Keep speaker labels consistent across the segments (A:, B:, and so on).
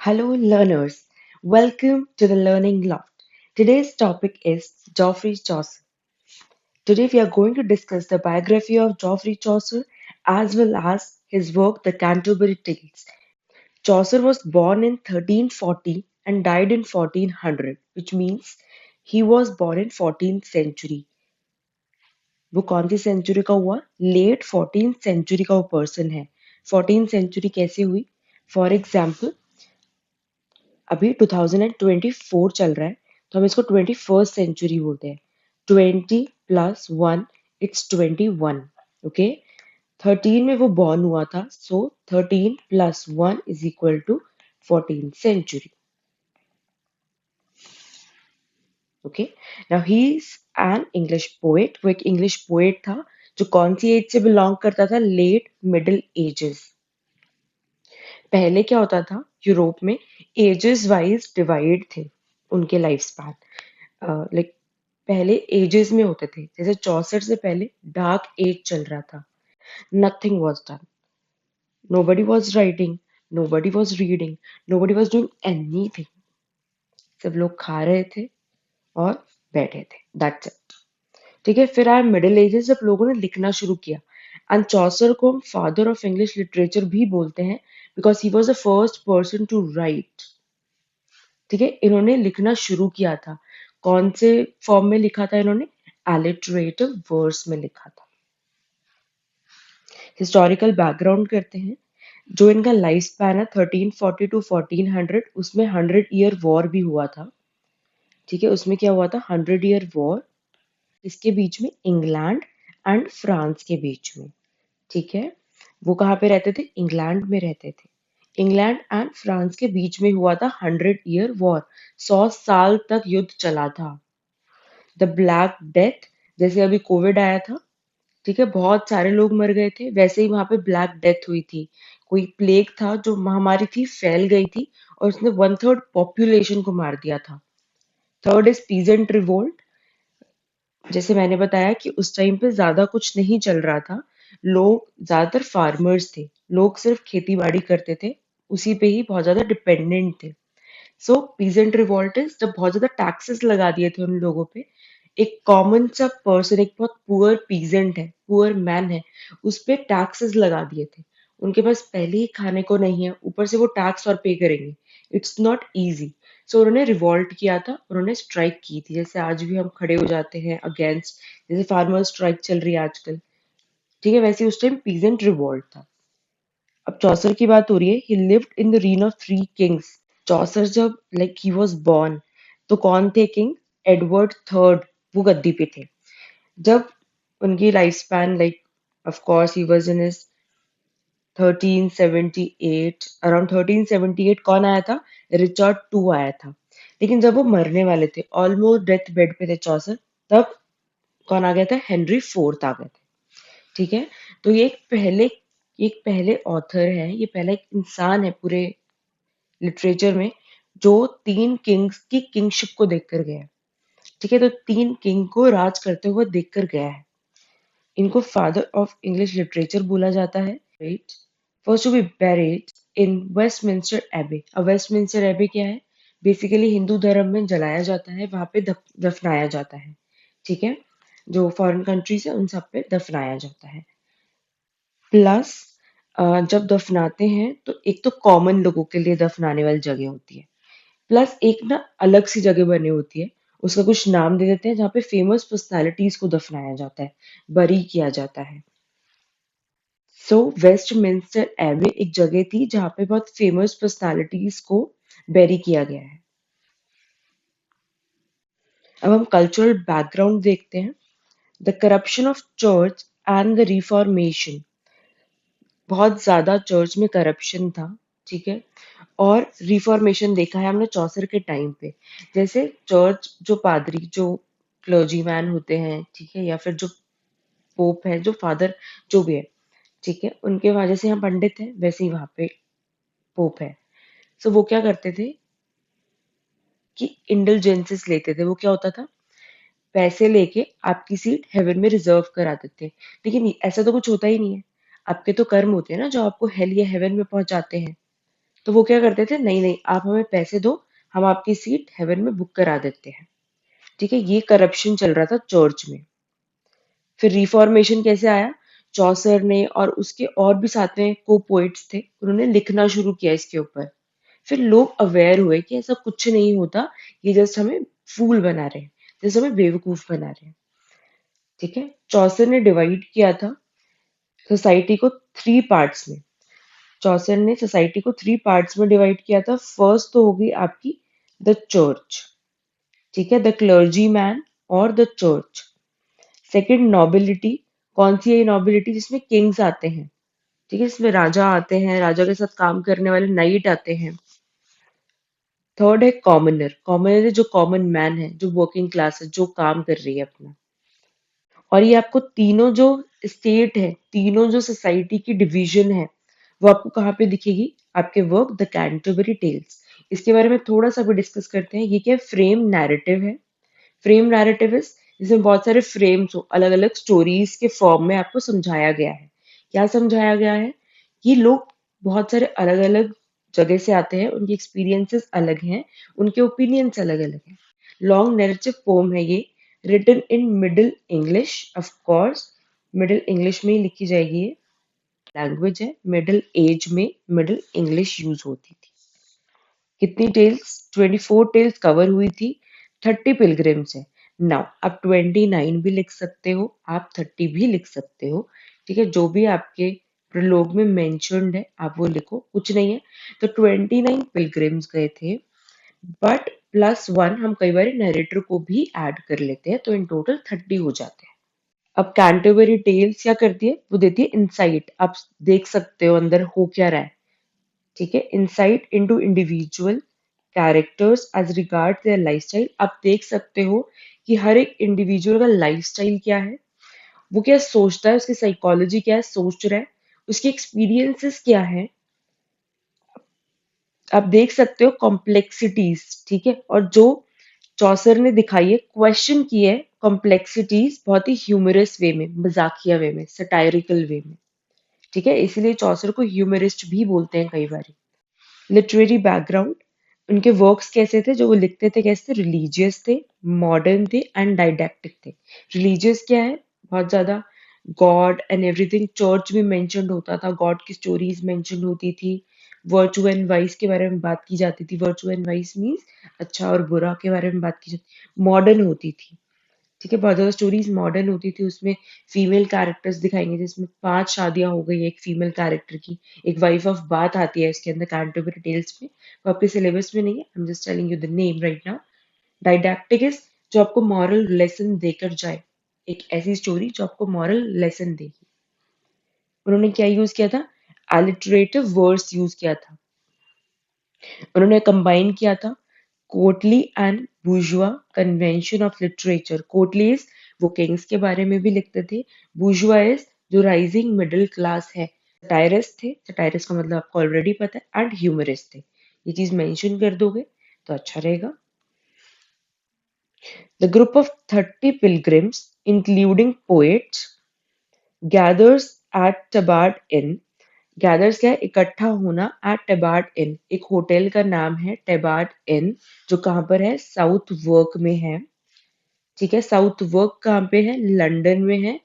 A: Hello, learners. Welcome to the Learning Loft. Today's topic is Geoffrey Chaucer. Today, we are going to discuss the biography of Geoffrey Chaucer as well as his work, The Canterbury Tales. Chaucer was born in 1340 and died in 1400, which means he was born in 14th century. वो कौन सी century का हुआ? Late 14th century का वो person है. 14th century कैसे हुई? For example, अभी 2024 चल रहा है, तो हम इसको 21st सेंचुरी बोलते हैं. 20 प्लस 1, इट्स 21. ओके. 13 में वो बॉर्न हुआ था, so 13 plus 1 is equal to 14th century. Okay. Now he is an English poet. वो एक इंग्लिश पोएट था जो कौन सी एज से बिलोंग करता था? Late middle ages. पहले क्या होता था यूरोप में? एजेस वाइज डिवाइड थे उनके लाइफ स्पैन. लाइक पहले एजेस में होते थे. जैसे 64 से पहले डार्क एज चल रहा था. Nothing was done. Nobody was writing, nobody was reading, nobody was doing anything. सब लोग खा रहे थे और बैठे थे. That's it. ठीक है. फिर आए मिडिल एजेस, जब लोगों ने लिखना शुरू किया. एंड चौसर को हम फादर ऑफ इंग्लिश लिटरेचर भी बोलते हैं because he was the first person to write. ठीक है. इन्होंने लिखना शुरू किया था. कौन से फॉर्म में लिखा था इन्होंने? एलिटरेटिव वर्स में लिखा था. हिस्टोरिकल बैकग्राउंड करते हैं. जो इनका लाइफ स्पैन है 1340 टू 1400, उसमें 100 ईयर वॉर भी हुआ था. ठीक है. उसमें क्या हुआ था? 100 ईयर वॉर. इसके बीच में इंग्लैंड एंड फ्रांस के बीच में. ठीक है. वो कहाँ पे रहते थे? इंग्लैंड में रहते थे. इंग्लैंड एंड फ्रांस के बीच में हुआ था 100 ईयर वॉर. 100 साल तक युद्ध चला था. द ब्लैक डेथ, जैसे अभी कोविड आया था. ठीक है. बहुत सारे लोग मर गए थे, वैसे ही वहां पे ब्लैक डेथ हुई थी. कोई प्लेग था जो महामारी थी, फैल गई थी और उसने 1/3 पॉपुलेशन को मार दिया था. Third is peasant revolt. जैसे मैंने बताया कि उस टाइम पे ज्यादा कुछ नहीं चल रहा था. लोग ज्यादातर फार्मर्स थे. लोग सिर्फ खेती बाड़ी करते थे, उसी पे ही बहुत ज्यादा डिपेंडेंट थे. सो पीजेंट रिवॉल्ट इज जब बहुत ज्यादा टैक्सेस लगा दिए थे उन लोगों पे. एक कॉमन सा पर्सन, एक बहुत पुअर पीजेंट है, पुअर मैन है, उस पे टैक्सेस लगा दिए थे. उनके पास पहले ही खाने को नहीं है, ऊपर से वो टैक्स और पे करेंगे. It's not easy. सो उन्होंने रिवॉल्ट किया था, उन्होंने स्ट्राइक की थी. जैसे आज भी हम खड़े हो जाते हैं अगेंस्ट, जैसे फार्मर स्ट्राइक चल रही है आजकल. ठीक है. वैसे उस टाइम पीजेंट रिवॉल्ट था. अब चौसर की बात हो रही है. He lived in the reign of 3 kings. Chaucer जब लाइक ही वॉज बॉर्न, तो कौन थे किंग? एडवर्ड थर्ड वो गद्दी पे थे. जब उनकी life span, like of course he was in his 1378. Around 1378 कौन आया था? रिचर्ड टू आया था. लेकिन जब वो मरने वाले थे, ऑलमोस्ट डेथ बेड पे थे चौसर, तब कौन आ गया था? हेनरी फोर्थ आ गए थे. ठीक है. तो ये एक पहले ऑथर है, ये पहला एक इंसान है पूरे लिटरेचर में जो 3 किंग्स की किंगशिप को देखकर गया है. ठीक है. तो 3 किंग को राज करते हुए देखकर गया है. इनको फादर ऑफ इंग्लिश लिटरेचर बोला जाता है. Right. First to be buried in Westminster Abbey. अब वेस्टमिंस्टर एबे क्या है? बेसिकली हिंदू धर्म में जलाया जाता है, वहां पे दफनाया जाता है. ठीक है. जो फॉरेन कंट्रीज है उन सब पे दफनाया जाता है. प्लस जब दफनाते हैं तो एक तो कॉमन लोगों के लिए दफनाने वाली जगह होती है, प्लस एक ना अलग सी जगह बनी होती है. उसका कुछ नाम दे देते हैं, जहाँ पे फेमस पर्सनालिटीज को दफनाया जाता है, बरी किया जाता है. सो वेस्टमिंस्टर एबे एक जगह थी जहाँ पे बहुत फेमस पर्सनालिटीज को बेरी किया गया है. अब हम कल्चरल बैकग्राउंड देखते हैं. The corruption of church and the reformation. बहुत ज्यादा चर्च में करप्शन था. ठीक है. और रिफॉर्मेशन देखा है हमने चौसर के टाइम पे. जैसे चर्च जो पादरी, जो क्लर्जी मैन होते हैं, ठीक है, या फिर जो पोप है, जो फादर, जो भी है, ठीक है, उनके वहां जैसे यहाँ पंडित है वैसे ही वहां पे पोप है. सो वो क्या करते थे कि इंडल्जेंसेस लेते थे. वो क्या होता था? पैसे लेके आपकी सीट हेवन में रिजर्व करा देते हैं. लेकिन ऐसा तो कुछ होता ही नहीं है. आपके तो कर्म होते हैं ना जो आपको हेल या हेवन में पहुंचाते हैं. तो वो क्या करते थे, नहीं नहीं आप हमें पैसे दो, हम आपकी सीट हेवन में बुक करा देते हैं। ठीक है, ये करप्शन चल रहा था चर्च में। फिर रिफॉर्मेशन कैसे आया, चौसर ने और उसके और भी साथ में को पोइट्स थे, उन्होंने लिखना शुरू किया इसके ऊपर। फिर लोग अवेयर हुए कि ऐसा कुछ नहीं होता, ये जस्ट हमें फूल बना रहे हैं, जस्ट हमें बेवकूफ बना रहे हैं। ठीक है, चौसर ने डिवाइड किया था सोसाइटी को थ्री पार्ट्स में। चौसर ने सोसाइटी को थ्री पार्ट्स में डिवाइड किया था। फर्स्ट तो होगी आपकी द चर्च, ठीक है, द क्लर्जी मैन और द चर्च। सेकंड नोबिलिटी, कौन सी है नोबिलिटी, जिसमें किंग्स आते हैं, ठीक है, इसमें राजा आते हैं, राजा के साथ काम करने वाले नाइट आते हैं। थर्ड है कॉमनर, कॉमनर है जो कॉमन मैन है, जो वर्किंग क्लास है, जो काम कर रही है अपना। और ये आपको तीनों जो स्टेट है, तीनों जो सोसाइटी की डिवीजन है, वो आपको कहाँ पे दिखेगी, आपके वर्क द कैंटरबरी टेल्स। इसके बारे में थोड़ा सा भी डिस्कस करते हैं। ये क्या फ्रेम नैरेटिव है। फ्रेम नैरेटिव इज, जिसमें बहुत सारे फ्रेम्स हो, अलग अलग स्टोरीज के फॉर्म में आपको समझाया गया है। क्या समझाया गया है, ये लोग बहुत सारे अलग अलग जगह से आते हैं, उनके एक्सपीरियंसेस अलग हैं, उनके ओपिनियंस अलग अलग हैं। लॉन्ग नैरेटिव पोम है ये, written in Middle English, of course Middle English में ही लिखी जाएगी ये, लैंग्वेज है, मिडिल एज में मिडिल इंग्लिश यूज होती थी। कितनी टेल्स, 24 टेल्स कवर हुई थी, 30 पिलग्रिम्स है। नाउ आप 29 भी लिख सकते हो, आप 30 भी लिख सकते हो, ठीक है, जो भी आपके प्रलोग में मेंशन्ड है आप वो लिखो, कुछ नहीं है। तो 29 पिलग्रिम्स गए थे, बट प्लस वन हम कई बार नरेटर को भी ऐड कर लेते हैं, तो इन टोटल 30 हो जाते हैं। अब कैंटरबरी टेल्स क्या करती है, वो देती है इंसाइट, आप देख सकते हो अंदर हो क्या रहा है। ठीक है, insight into individual characters as regard their lifestyle, आप देख सकते हो कि हर एक इंडिविजुअल का लाइफस्टाइल क्या है, वो क्या सोचता है, उसकी साइकोलॉजी क्या है, सोच रहा है, उसकी एक्सपीरियंसेस क्या है। आप देख सकते हो कॉम्प्लेक्सिटीज, ठीक है, और जो चौसर ने दिखाई है, क्वेश्चन की है कॉम्प्लेक्सिटीज बहुत ही ह्यूमरस वे में, मजाकिया वे में, सटायरिकल वे में। ठीक है, इसीलिए चौसर को ह्यूमरिस्ट भी बोलते हैं कई बार। लिटरेरी बैकग्राउंड, उनके वर्क्स कैसे थे, जो वो लिखते थे कैसे थे, रिलीजियस थे, मॉडर्न थे एंड डाइडैक्टिक थे। रिलीजियस क्या है, बहुत ज्यादा गॉड एंड एवरीथिंग, चर्च में मेंशन्ड होता था, गॉड की स्टोरीज मेंशन्ड होती थी, वर्चू एंड वाइस के बारे में बात की जाती थी, वर्चू एंड वाइस मीन्स अच्छा और बुरा के बारे में बात की जाती, मॉडर्न होती थी। ठीक है, बहुत ज्यादा स्टोरीज मॉडर्न होती थी, उसमें फीमेल कैरेक्टर्स दिखाएंगे, जिसमें 5 शादियां हो गई एक फीमेल कैरेक्टर की, एक वाइफ ऑफ बात आती है इसके अंदर कैंटरबरी टेल्स में, वो आपके सिलेबस में नहीं है, I am just telling you the name right now. Didactic is, जो आपको मॉरल लेसन देकर जाए, एक ऐसी स्टोरी जो आपको मॉरल लेसन देगी। उन्होंने क्या यूज किया था, एलिटरेटिव वर्ड्स यूज किया था। उन्होंने कंबाइन किया था courtly and बुर्जुआ convention of literature. Courtly is, वो किंग्स के बारे में भी लिखते थे, बुर्जुआ इज जो राइजिंग मिडिल क्लास है, सटायरिस्ट थे, सटायरिस्ट का मतलब आपको ऑलरेडी पता है, एंड ह्यूमरिस्ट थे। ये चीज मेंशन कर दोगे तो अच्छा रहेगा। The group of 30 pilgrims including poets gathers at Tabard Inn. Gathers क्या है, इकट्ठा होना, एट टेबार्ड इन, एक होटल का नाम है टेबार्ड इन, जो कहाँ पर है, साउथ वर्क में है। ठीक है, साउथ वर्क कहाँ पे है, लंदन में है।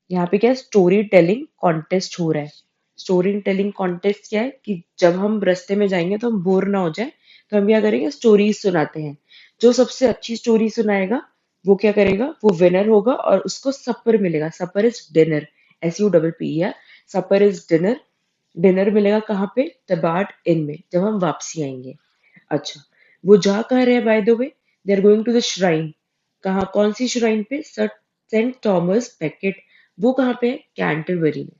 A: यहाँ पे क्या है, स्टोरी टेलिंग कॉन्टेस्ट हो रहा है। स्टोरी टेलिंग कॉन्टेस्ट क्या है कि जब हम रास्ते में जाएंगे तो हम बोर ना हो जाए, तो हम क्या करेंगे, स्टोरीज सुनाते हैं। जो सबसे अच्छी स्टोरी सुनाएगा वो क्या करेगा, वो विनर होगा और उसको सपर मिलेगा। Supper is dinner, SUPPER, supper is dinner. Dinner मिलेगा कहाँ पे, टबार्ड इन में, जब हम वापसी आएंगे। अच्छा, वो जा कहाँ रहे by the way, they are going to the shrine. कहाँ, कौन सी श्राइन पे, सेंट थॉमस बेकेट, वो कहाँ पे है, कैंटरबरी में।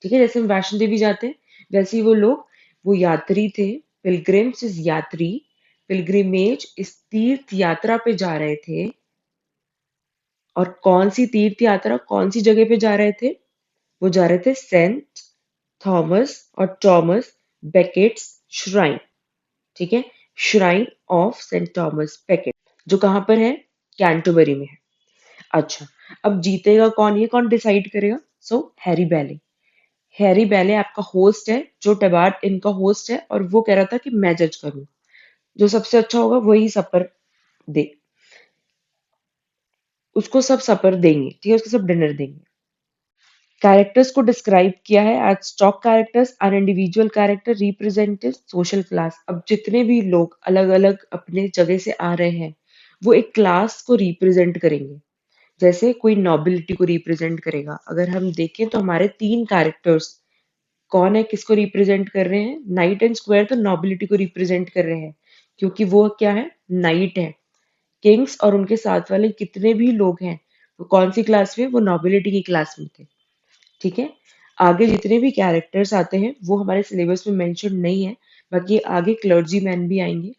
A: ठीक है, जैसे हम वैष्णो देवी जाते हैं, वैसे ही वो लोग, वो यात्री थे, पिलग्रिम्स इज यात्री, पिलग्रिमेज इस तीर्थ यात्रा पे जा रहे थे। और कौन सी तीर्थ यात्रा, कौन सी जगह पे जा रहे थे, वो जा रहे थे सेंट थॉमस और टॉमस बेकेट्स श्राइन। ठीक है, shrine of Saint Thomas Becket, जो कहाँ पर है, कैंटरबरी में है। अच्छा, अब जीतेगा कौन, ये कौन डिसाइड करेगा, सो हैरी बैले। हैरी बैले आपका होस्ट है, जो टबार्ट इनका होस्ट है, और वो कह रहा था कि मैं जज करूँ, जो सबसे अच्छा होगा वही सपर दे, उसको सब सपर देंगे, ठीक है, उसको सब डिनर देंगे। कैरेक्टर्स को डिस्क्राइब किया है as stock characters, an individual character represented social class. अब जितने भी लोग अलग अलग अपने जगह से आ रहे हैं, वो एक क्लास को रिप्रेजेंट करेंगे। जैसे कोई नोबिलिटी को रिप्रेजेंट करेगा। अगर हम देखें तो हमारे 3 कैरेक्टर्स कौन है, किसको रिप्रेजेंट कर रहे हैं? नाइट एंड स्क्वायर तो नोबिलिटी को रिप्रेजेंट कर रहे हैं, क्योंकि वो क्या है? नाइट है। किंग्स और उनके साथ वाले कितने भी लोग हैं, वो कौन सी क्लास में? वो नोबिलिटी की क्लास में थे। ठीक है। आगे जितने भी कैरेक्टर्स आते हैं वो हमारे सिलेबस में मेंशन नहीं है, बाकी आगे क्लर्जी मैन भी आएंगे।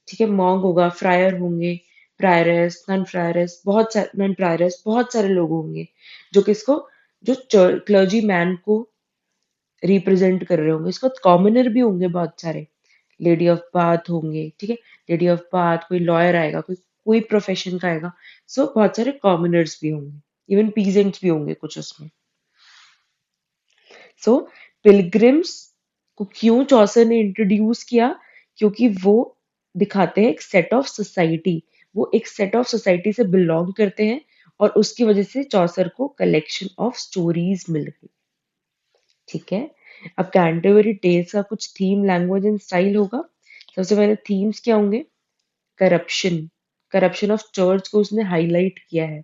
A: ठीक है, मॉन्ग होगा, फ्रायर होंगे, प्रायरस, नन फ्रायरस, बहुत सारे नन प्रायरस, बहुत सारे लोग होंगे जो किसको, जो क्लर्जी मैन को रिप्रेजेंट कर रहे होंगे। इसको कॉमनर भी होंगे बहुत सारे, लेडी ऑफ बाथ होंगे, ठीक है, लेडी ऑफ बाथ, कोई लॉयर आएगा, कोई कोई प्रोफेशन का आएगा, सो बहुत सारे कॉमनर्स भी होंगे, इवन पीजेंट्स भी होंगे कुछ उसमें। सो पिलग्रिम्स को क्यों चौसर ने इंट्रोड्यूस किया? क्योंकि वो दिखाते हैं एक सेट ऑफ सोसाइटी, वो एक सेट ऑफ सोसाइटी से बिलोंग करते हैं, और उसकी वजह से चौसर को कलेक्शन ऑफ स्टोरीज मिल गई। ठीक है। अब कैंटरबरी टेल्स का कुछ थीम, लैंग्वेज एंड स्टाइल होगा। सबसे पहले थीम्स क्या होंगे? करप्शन, करप्शन ऑफ चर्च को उसने हाईलाइट किया है।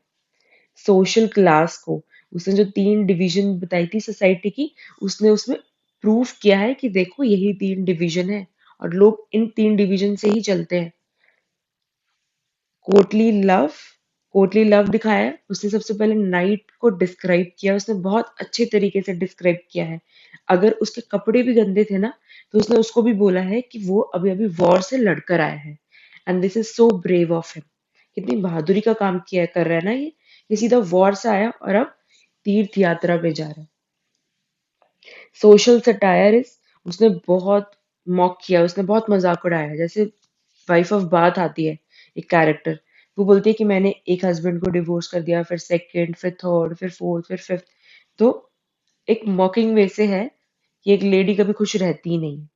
A: सोशल क्लास को, उसने जो 3 डिवीजन बताई थी सोसाइटी की, उसने उसमें प्रूफ किया है कि देखो यही 3 डिवीजन है, और लोग इन 3 डिवीजन से ही चलते हैं। कोर्टली लव, कोर्टली लव दिखाया है उसने। सबसे पहले नाइट को डिस्क्राइब किया, उसने बहुत अच्छे तरीके से डिस्क्राइब किया है। अगर उसके कपड़े भी गंदे थे ना, तो उसने उसको भी बोला है कि वो अभी अभी वॉर से लड़कर आया है, and this is so brave of him. कितनी बहादुरी का काम किया कर रहा है ना ये सीधा वॉर से आया और अब तीर्थ यात्रा पे जा रहा है। सोशल सटायरिस्ट, उसने बहुत मॉक किया, उसने बहुत मजाक उड़ाया। जैसे वाइफ ऑफ बाथ आती है एक कैरेक्टर, वो बोलती है कि मैंने एक हस्बैंड को डिवोर्स कर दिया, फिर सेकंड, फिर थर्ड, फिर फोर्थ, फिर फिफ्थ। तो एक मॉकिंग वे से है कि एक लेडी कभी खुश रहती ही नहीं।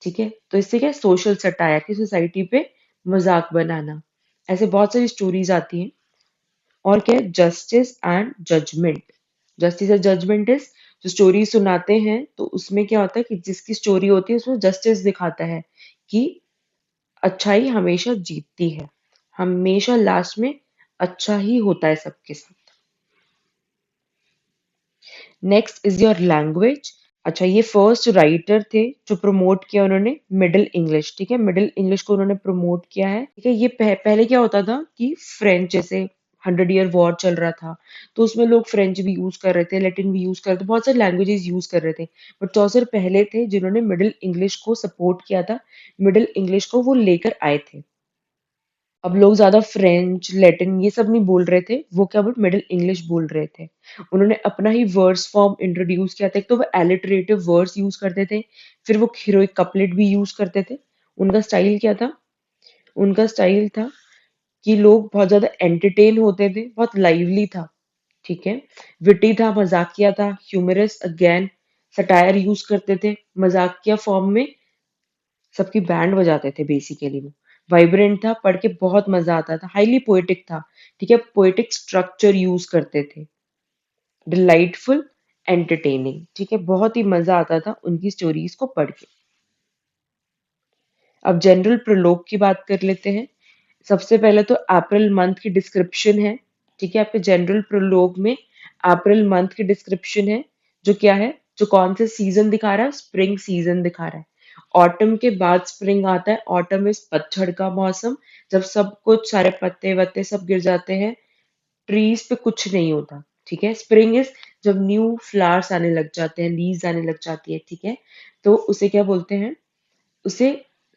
A: ठीक है, तो इससे क्या, सोशल सटायर की सोसाइटी पे मजाक बनाना, ऐसे बहुत सारी स्टोरीज आती हैं। और क्या है? Justice and judgment. Justice and judgment is, जो स्टोरी सुनाते हैं तो उसमें क्या होता है कि जिसकी स्टोरी होती है उसमें जस्टिस दिखाता है कि अच्छाई हमेशा जीतती है, हमेशा लास्ट में अच्छा ही होता है सबके साथ। Next is your language. अच्छा, ये फर्स्ट राइटर थे जो प्रमोट किया उन्होंने मिडिल इंग्लिश। ठीक है, मिडिल इंग्लिश को उन्होंने प्रमोट किया है। ठीक है, ये पहले क्या होता था कि फ्रेंच, जैसे 100 ईयर वॉर चल रहा था, तो उसमें लोग फ्रेंच भी यूज कर रहे थे, लैटिन भी यूज कर रहे थे, बहुत सारे लैंग्वेजेस यूज कर रहे थे। बट चौसर पहले थे जिन्होंने मिडिल इंग्लिश को सपोर्ट किया था, मिडिल इंग्लिश को वो लेकर आए थे। अब लोग ज्यादा फ्रेंच, लैटिन ये सब नहीं बोल रहे थे, वो क्या बोल, मिडिल इंग्लिश बोल रहे थे। उन्होंने अपना ही वर्ड्स फॉर्म इंट्रोड्यूस किया था। एक तो वो एलिटरेटिव वर्ड्स यूज करते थे, फिर वो हीरोइक कपलेट भी यूज करते थे। उनका स्टाइल क्या था? उनका स्टाइल था कि लोग बहुत ज्यादा एंटरटेन होते थे, बहुत लाइवली था। ठीक है, विटी था, मजाकिया था, ह्यूमरस अगेन, सटायर यूज करते थे मजाकिया फॉर्म में, सबकी बैंड बजाते थे बेसिकली। वो वाइब्रेंट था, पढ़ के बहुत मजा आता था, हाईली पोएटिक था। ठीक है, पोएटिक स्ट्रक्चर यूज करते थे, डिलाइटफुल, एंटरटेनिंग। ठीक है, बहुत ही मजा आता था उनकी स्टोरीज को पढ़ के। अब जनरल प्रोलोग की बात कर लेते हैं। सबसे पहले तो अप्रैल मंथ की डिस्क्रिप्शन है। ठीक है, आपके जनरल प्रोलोग में अप्रैल मंथ की डिस्क्रिप्शन है, जो क्या है, जो कौन से सीजन दिखा रहा है? स्प्रिंग सीजन दिखा रहा है। ऑटम के बाद स्प्रिंग आता है। ऑटम इज पतझड़ का मौसम, जब सब कुछ, सारे पत्ते वत्ते सब गिर जाते हैं, ट्रीज पे कुछ नहीं होता। ठीक है, स्प्रिंग इज जब न्यू फ्लावर्स आने लग जाते हैं, लीव्स आने लग जाती है। ठीक है, तो उसे क्या बोलते हैं? उसे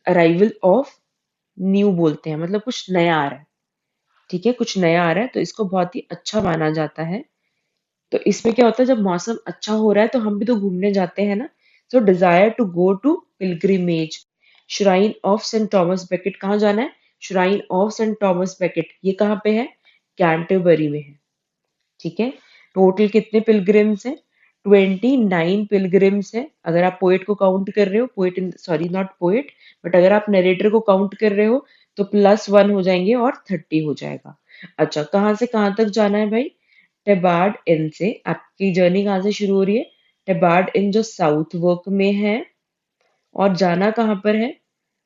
A: अराइवल ऑफ न्यू बोलते हैं, मतलब कुछ नया आ रहा है। ठीक है, कुछ नया आ रहा है, तो इसको बहुत ही अच्छा माना जाता है। तो इसमें क्या होता है, जब मौसम अच्छा हो रहा है तो हम भी तो घूमने जाते हैं ना। So desire to go to pilgrimage, shrine of Saint Thomas Becket. कहाँ जाना है? Shrine of Saint Thomas Becket. ये कहाँ पे है? कैंटरबरी में है। ठीक है, टोटल कितने पिलग्रिम्स हैं? 29 पिलग्रिम्स है। अगर आप पोएट को काउंट कर रहे हो, poet in sorry not poet, but अगर आप नरेटर को काउंट कर रहे हो तो +1 हो जाएंगे और 30 हो जाएगा। अच्छा, कहाँ से कहाँ तक जाना है भाई? टेबार्ड इन से आपकी जर्नी कहाँ से शुरू हो रही है? टेबार्ड इन जो साउथ वर्क में है, और जाना कहाँ पर है?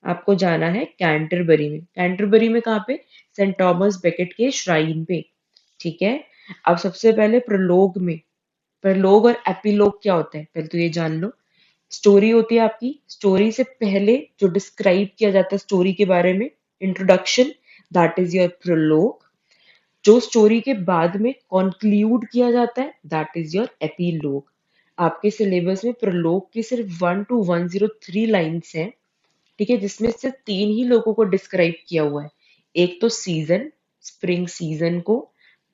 A: आपको जाना है कैंटरबरी में। कैंटरबरी में कहाँ पे? सेंट थॉमस बेकेट के श्राइन पे। ठीक है। अब सबसे पहले प्रोलोग में, प्रलोग और एपिलोग क्या होता है पहले तो ये जान लो। स्टोरी होती है आपकी, स्टोरी से पहले जो डिस्क्राइब किया जाता है स्टोरी के बारे में, introduction, that is your prologue. जो स्टोरी के बाद में कॉन्क्लूड किया जाता है, दैट इज योर एपिलोग। आपके सिलेबस में प्रोलोग की सिर्फ 1 to 103 लाइन्स हैं, ठीक है, जिसमें से 3 ही लोगों को डिस्क्राइब किया हुआ है। एक तो सीजन, स्प्रिंग सीजन को,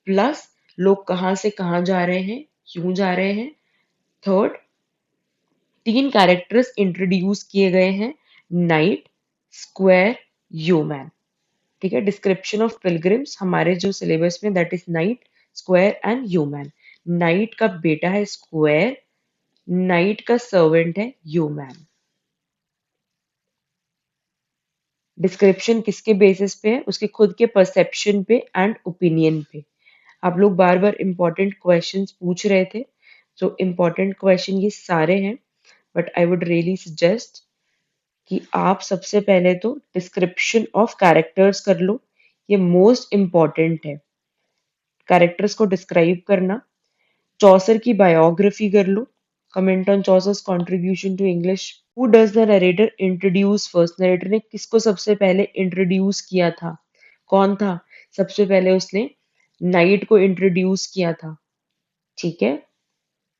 A: प्लस लोग कहाँ से कहाँ जा रहे हैं, क्यों जा रहे हैं। थर्ड, 3 कैरेक्टर्स इंट्रोड्यूस किए गए हैं, नाइट, स्क्वायर, ह्यूमन। ठीक है। डिस्क्रिप्शन ऑफ पिलग्रिम्स हमारे जो सिलेबस में, that is night, square and human. Night का बेटा है स्क्वायर, नाइट का सर्वेंट है ह्यूमन। डिस्क्रिप्शन किसके बेसिस पे है? उसके खुद के परसेप्शन पे एंड ओपिनियन पे। आप लोग बार बार इंपॉर्टेंट क्वेश्चंस पूछ रहे थे, तो इंपॉर्टेंट क्वेश्चन ये सारे हैं, but I would really suggest कि आप सबसे पहले तो डिस्क्रिप्शन ऑफ कैरेक्टर्स कर लो। ये मोस्ट इम्पॉर्टेंट है, कैरेक्टर्स को डिस्क्राइब करना। चौसर की बायोग्राफी कर लो, comment on Chaucer's contribution to English. Who does the narrator introduce first? Narrator ने किसको सबसे पहले इंट्रोड्यूस किया था? कौन था? सबसे पहले उसने नाइट को इंट्रोड्यूस किया था। ठीक है।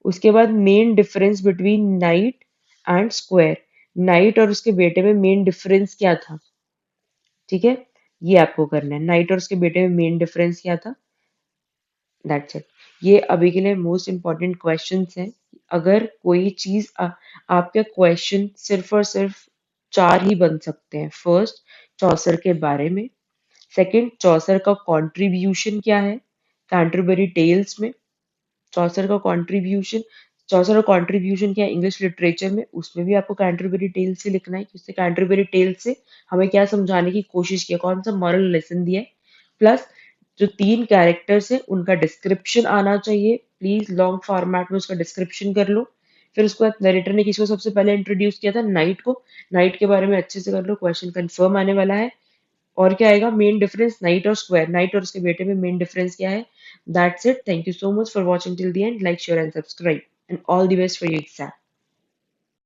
A: उसके बाद main difference between night and square, night और उसके बेटे में मेन डिफरेंस क्या था? ठीक है, ये आपको करना है। नाइट और उसके बेटे में मेन डिफरेंस क्या था? That's it. ये अभी के लिए मोस्ट इंपॉर्टेंट क्वेश्चंस हैं। अगर कोई चीज आपका क्वेश्चन सिर्फ और सिर्फ 4 ही बन सकते हैं। फर्स्ट, चौसर के बारे में। सेकंड, चौसर का कंट्रीब्यूशन क्या है कैंटरबरी टेल्स में। चौसर का कंट्रीब्यूशन, चौसर का कंट्रीब्यूशन क्या है इंग्लिश लिटरेचर में, उसमें भी आपको कैंटरबरी टेल्स से लिखना है कि उससे कैंटरबरी टेल्स से हमें क्या समझाने की कोशिश की है, कौन सा मॉरल लेसन दिया है। प्लस जो 3 कैरेक्टर्स है उनका डिस्क्रिप्शन आना चाहिए। प्लीज लॉन्ग फॉर्मेट में उसका डिस्क्रिप्शन कर लो। फिर उसके बाद नरेटर ने किसको सबसे पहले इंट्रोड्यूस किया था? नाइट को। नाइट के बारे में अच्छे से कर लो, क्वेश्चन कंफर्म आने वाला है। और क्या आएगा? मेन डिफरेंस नाइट और स्क्वायर, नाइट और उसके बेटे में मेन डिफरेंस क्या है। That's it. Thank you so much for watching till the end. Like, share and subscribe, and all the best for your exam.